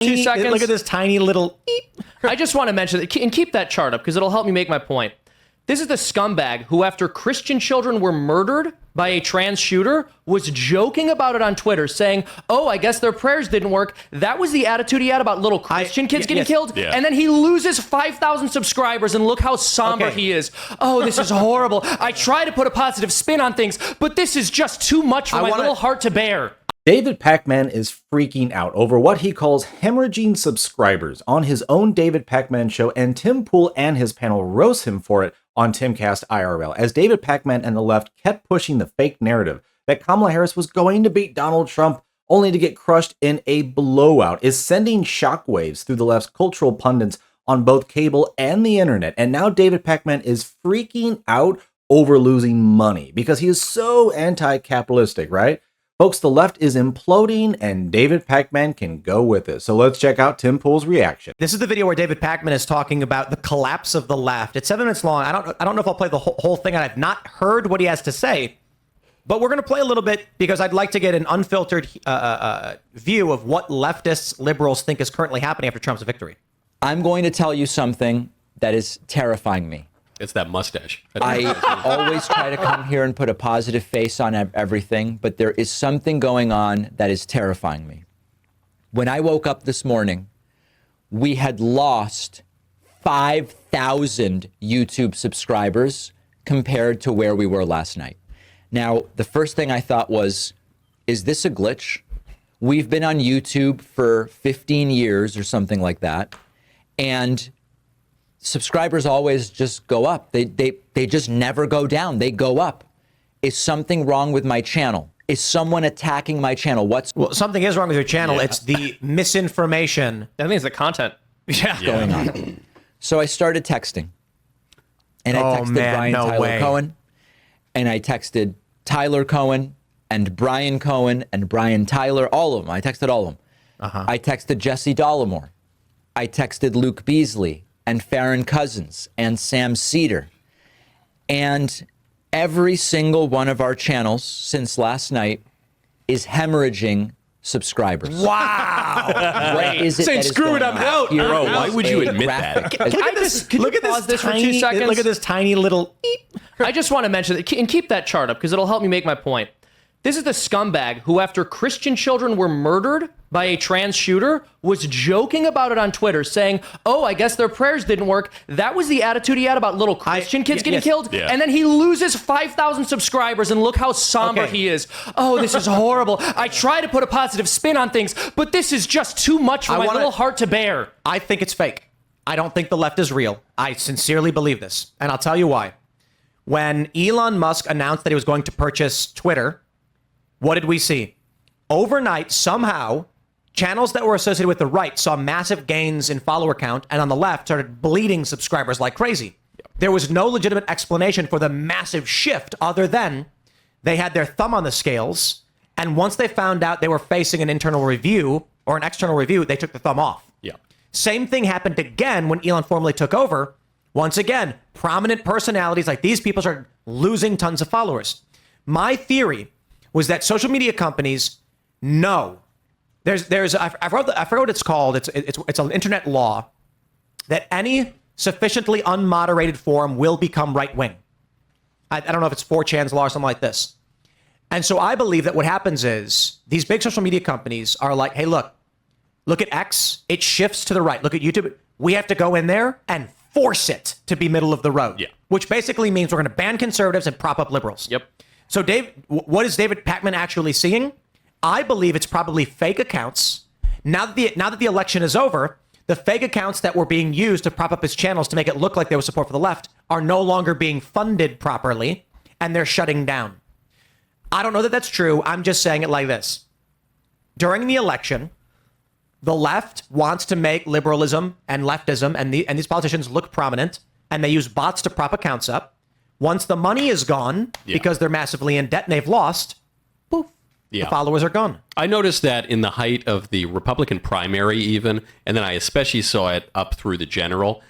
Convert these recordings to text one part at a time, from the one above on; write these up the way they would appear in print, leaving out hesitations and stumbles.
2 seconds. Look at this tiny little beep. I just want to mention that, and keep that chart up because it'll help me make my point. This is the scumbag who, after Christian children were murdered by a trans shooter, was joking about it on Twitter, saying, oh, I guess their prayers didn't work. That was the attitude he had about little Christian kids getting killed. Yeah. And then he loses 5,000 subscribers, and look how somber he is. Oh, this is horrible. I try to put a positive spin on things, but this is just too much for my little heart to bear. David Pakman is freaking out over what he calls hemorrhaging subscribers on his own David Pakman show, and Tim Pool and his panel roast him for it on Timcast IRL, as David Pakman and the left kept pushing the fake narrative that Kamala Harris was going to beat Donald Trump only to get crushed in a blowout, is sending shockwaves through the left's cultural pundits on both cable and the internet. And now David Pakman is freaking out over losing money because he is so anti-capitalistic, right? Folks, the left is imploding and David Pakman can go with it. So let's check out Tim Pool's reaction. This is the video where David Pakman is talking about the collapse of the left. It's 7 minutes long. I don't know if I'll play the whole thing, and I've not heard what he has to say, but we're going to play a little bit because I'd like to get an unfiltered view of what leftists, liberals think is currently happening after Trump's victory. I'm going to tell you something that is terrifying me. It's that mustache. I always try to come here and put a positive face on everything, but there is something going on that is terrifying me. When I woke up this morning, we had lost 5,000 YouTube subscribers compared to where we were last night. Now, the first thing I thought was, is this a glitch? We've been on YouTube for 15 years or something like that, and subscribers always just go up. They just never go down. They go up. Is something wrong with my channel? Is someone attacking my channel? Well, something is wrong with your channel. Yeah. It's the misinformation. That means the content. Going on. So I started texting. And I texted Brian Tyler Cohen. And I texted Tyler Cohen and Brian Cohen and Brian Tyler, all of them. I texted all of them. I texted Jesse Dollemore. I texted Luke Beasley and Farron Cousins and Sam Cedar. And every single one of our channels since last night is hemorrhaging subscribers. Wow. What is it Saying, screw it, I'm out. Bro, why would you admit that? Can you pause this for 2 seconds? Look at this tiny little beep. I just want to mention that, and keep that chart up because it'll help me make my point. This is the scumbag who, after Christian children were murdered by a trans shooter, was joking about it on Twitter, saying, oh, I guess their prayers didn't work. That was the attitude he had about little Christian kids getting killed. Yeah. And then he loses 5,000 subscribers, and look how somber he is. Oh, this is horrible. I try to put a positive spin on things, but this is just too much for my little heart to bear. I think it's fake. I don't think the left is real. I sincerely believe this, and I'll tell you why. When Elon Musk announced that he was going to purchase Twitter, what did we see? Overnight, somehow, channels that were associated with the right saw massive gains in follower count, and on the left started bleeding subscribers like crazy. There was no legitimate explanation for the massive shift other than they had their thumb on the scales, and once they found out they were facing an internal review or an external review, they took the thumb off. Yeah. Same thing happened again when Elon formally took over. Once again, prominent personalities like these people started losing tons of followers. My theory was that social media companies know I forgot what it's called. It's an internet law that any sufficiently unmoderated forum will become right wing. I don't know if it's 4chan's law or something like this. And so I believe that what happens is these big social media companies are like, hey, look at X. It shifts to the right. Look at YouTube. We have to go in there and force it to be middle of the road. Yeah. Which basically means we're going to ban conservatives and prop up liberals. Yep. So what is David Pakman actually seeing? I believe it's probably fake accounts. Now that the election is over, the fake accounts that were being used to prop up his channels to make it look like there was support for the left are no longer being funded properly, and they're shutting down. I don't know that that's true. I'm just saying it like this. During the election, the left wants to make liberalism and leftism and these politicians look prominent, and they use bots to prop accounts up. Once the money is gone, because they're massively in debt and they've lost, poof, the followers are gone. I noticed that in the height of the Republican primary even, and then I especially saw it up through the general,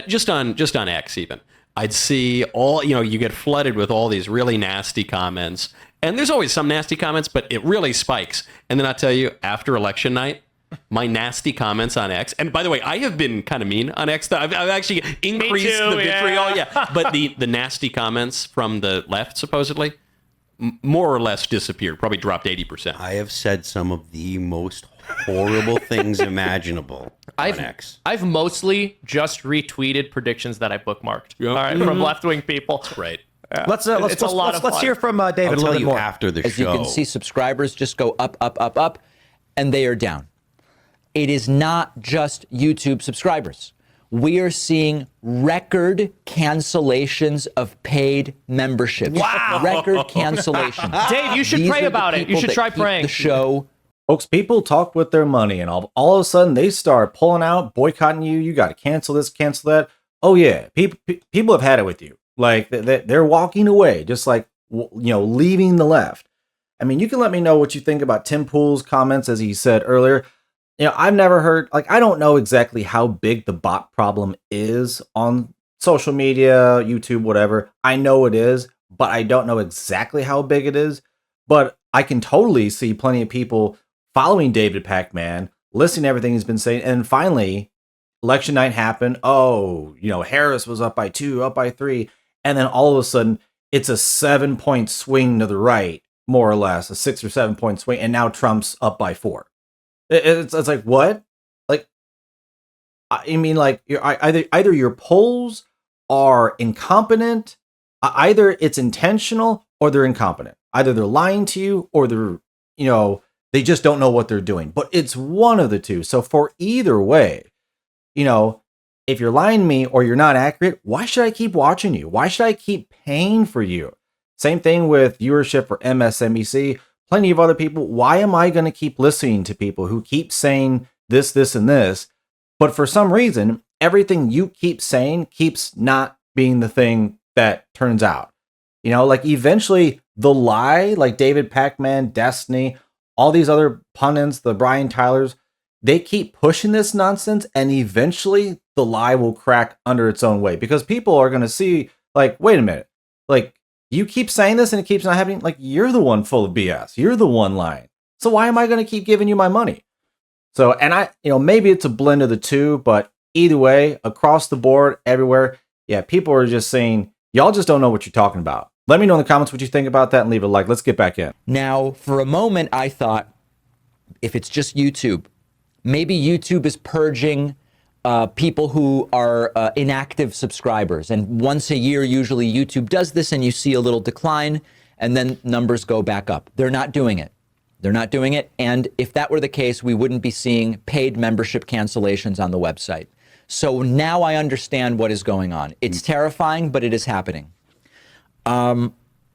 just on X even. I'd see you get flooded with all these really nasty comments, and there's always some nasty comments, but it really spikes. And then I'll tell you, after election night, my nasty comments on X. And by the way, I have been kind of mean on X. I've actually increased the vitriol. Yeah. But the nasty comments from the left, supposedly, more or less disappeared. Probably dropped 80%. I have said some of the most horrible things imaginable on X. I've mostly just retweeted predictions that I bookmarked. All right, from left-wing people. Right. Let's hear from David I'll a little tell bit you more. after the As show. you can see, subscribers just go up, up, up, up, and they are down. It is not just YouTube subscribers. We are seeing record cancellations of paid memberships. Wow. Record cancellations. Dave, you should These pray are the about it. You people should that try keep praying. The show. Folks, people talk with their money, and all of a sudden they start pulling out, boycotting you. You got to cancel this, cancel that. Oh yeah, people have had it with you. Like they're walking away, just like leaving the left. I mean, you can let me know what you think about Tim Pool's comments, as he said earlier. I've never heard, I don't know exactly how big the bot problem is on social media, YouTube, whatever. I know it is, but I don't know exactly how big it is. But I can totally see plenty of people following David Pakman, listening to everything he's been saying, and finally, election night happened. Oh, Harris was up by 2, up by 3, and then all of a sudden, it's a 7-point swing to the right, more or less, a 6 or 7 point swing, and now Trump's up by 4. It's like, what? Like, I mean, like, either your polls are incompetent, either it's intentional or they're incompetent. Either they're lying to you or they're, they just don't know what they're doing. But it's one of the two. So for either way, if you're lying to me or you're not accurate, why should I keep watching you? Why should I keep paying for you? Same thing with viewership for MSNBC. Plenty of other people. Why am I going to keep listening to people who keep saying this, this, and this? But for some reason, everything you keep saying keeps not being the thing that turns out. Like eventually the lie, like David Pakman, Destiny, all these other pundits, the Brian Tylers, they keep pushing this nonsense, and eventually the lie will crack under its own weight because people are going to see, like, wait a minute, like, you keep saying this and it keeps not happening. Like, you're the one full of BS. You're the one lying. So why am I going to keep giving you my money? So, and maybe it's a blend of the two, but either way, across the board, everywhere, yeah, people are just saying, y'all just don't know what you're talking about. Let me know in the comments what you think about that and leave a like. Let's get back in. Now, for a moment, I thought, if it's just YouTube, maybe YouTube is purging people who are inactive subscribers. And once a year, usually YouTube does this and you see a little decline and then numbers go back up. They're not doing it. They're not doing it. And if that were the case, we wouldn't be seeing paid membership cancellations on the website. So now I understand what is going on. It's terrifying, but it is happening. A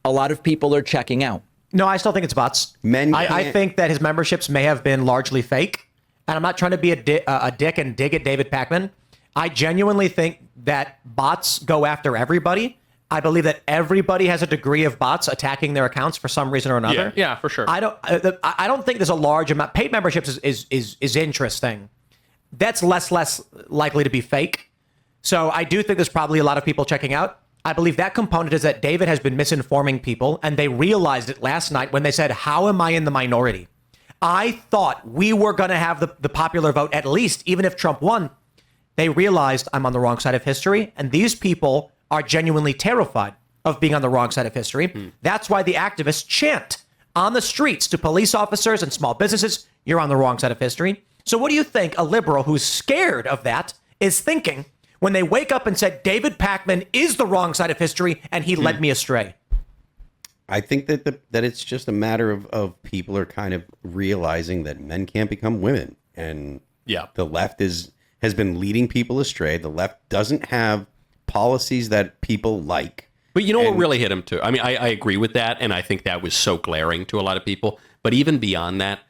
lot of people are checking out. No, I still think it's bots. I think that his memberships may have been largely fake. And I'm not trying to be a dick and dig at David Pakman. I genuinely think that bots go after everybody. I believe that everybody has a degree of bots attacking their accounts for some reason or another. Yeah, for sure. I don't think there's a large amount. Paid memberships is interesting. That's less likely to be fake. So I do think there's probably a lot of people checking out. I believe that component is that David has been misinforming people, and they realized it last night when they said, "How am I in the minority?" I thought we were going to have the popular vote, at least, even if Trump won. They realized I'm on the wrong side of history, and these people are genuinely terrified of being on the wrong side of history. That's why the activists chant on the streets to police officers and small businesses, "You're on the wrong side of history." So what do you think a liberal who's scared of that is thinking when they wake up and said, David Pakman is the wrong side of history and he led me astray? I think that that it's just a matter of people are kind of realizing that men can't become women, and the left has been leading people astray. The left doesn't have policies that people like. But what really hit him too? I mean, I agree with that, and I think that was so glaring to a lot of people. But even beyond that,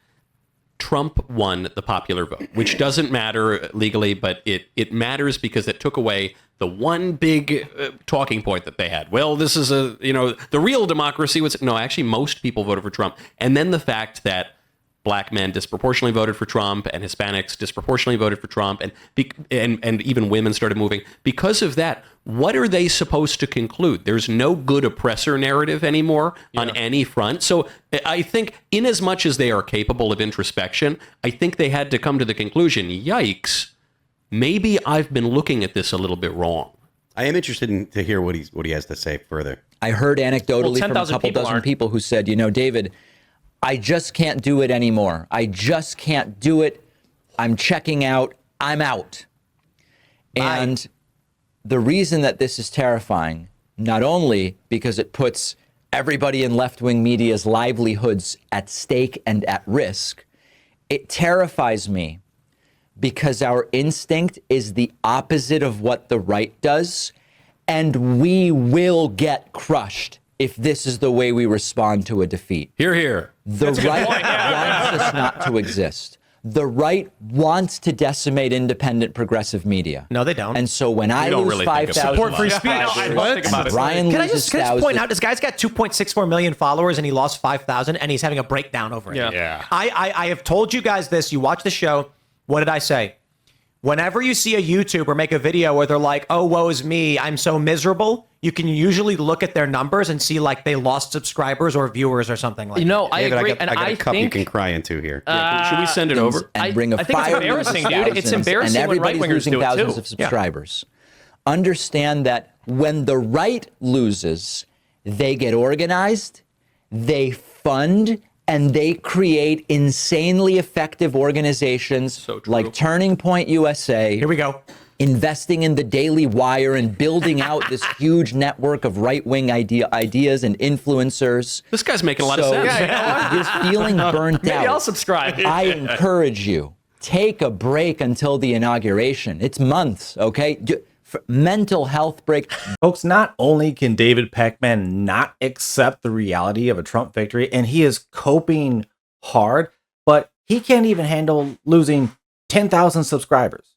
Trump won the popular vote, which doesn't matter legally, but it matters because it took away the one big talking point that they had. Well, this is the real democracy was, no, actually most people voted for Trump. And then the fact that black men disproportionately voted for Trump and Hispanics disproportionately voted for Trump, and even women started moving. Because of that, what are they supposed to conclude? There's no good oppressor narrative anymore on any front. So I think in as much as they are capable of introspection, I think they had to come to the conclusion, yikes, maybe I've been looking at this a little bit wrong. I am interested to hear what he has to say further. I heard anecdotally from a couple dozen people who said, David, I just can't do it anymore. I just can't do it. I'm checking out. I'm out. Bye. And the reason that this is terrifying, not only because it puts everybody in left-wing media's livelihoods at stake and at risk, it terrifies me because our instinct is the opposite of what the right does, and we will get crushed if this is the way we respond to a defeat. Hear, hear. The right wants us not to exist. The right wants to decimate independent progressive media. No, they don't. And so when I lose really 5,000 support free speech. Brian Can I loses just point out, this guy's got 2.64 million followers and he lost 5,000 and he's having a breakdown over it. Yeah. I have told you guys this. You watch the show. What did I say? Whenever you see a YouTuber make a video where they're like, oh, woe is me, I'm so miserable, you can usually look at their numbers and see like they lost subscribers or viewers or something like that. I agree. I got a cup you can cry into here. Should we send it over? And bring a I think it's fire embarrassing, to dude. It's thousands, embarrassing and when everybody's right-wingers losing do it, thousands too. of subscribers. Understand that when the right loses, they get organized, they fund, and they create insanely effective organizations like Turning Point USA. Here we go. Investing in the Daily Wire and building out this huge network of right-wing ideas and influencers. This guy's making a lot of sense. If you're feeling burnt out, Maybe I'll subscribe. I encourage you, take a break until the inauguration. It's months, okay? Mental health break. Folks, not only can David Pakman not accept the reality of a Trump victory, and he is coping hard, but he can't even handle losing 10,000 subscribers.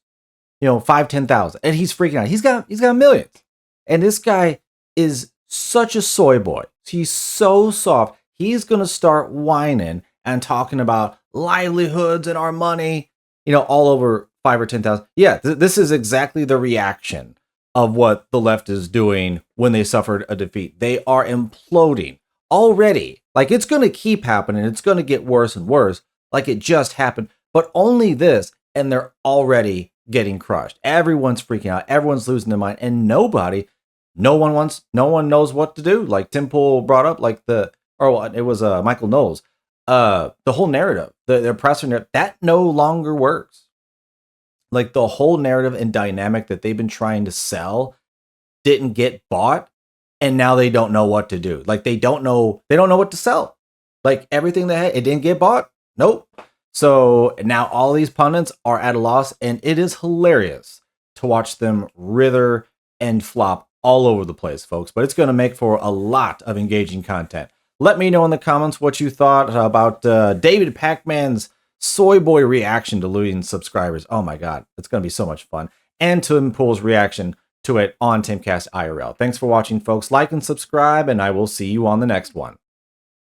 10,000, and he's freaking out. He's got millions, and this guy is such a soy boy. He's so soft. He's gonna start whining and talking about livelihoods and our money, all over 5 or 10,000. Yeah, this is exactly the reaction of what the left is doing when they suffered a defeat. They are imploding already. Like, it's gonna keep happening. It's gonna get worse and worse. Like it just happened, but only this, and they're already getting crushed. Everyone's freaking out. Everyone's losing their mind, and no one knows what to do. Like Tim Pool brought up, it was Michael Knowles. The whole narrative, the oppressor narrative, that no longer works. Like the whole narrative and dynamic that they've been trying to sell didn't get bought, and now they don't know what to do. Like they don't know what to sell. Like everything they had, it didn't get bought. Nope. So now all these pundits are at a loss, and it is hilarious to watch them writher and flop all over the place, folks. But it's going to make for a lot of engaging content. Let me know in the comments what you thought about David Pakman's soy boy reaction to losing subscribers. Oh my God, it's going to be so much fun. And Tim Pool's reaction to it on Timcast IRL. Thanks for watching, folks. Like and subscribe, and I will see you on the next one.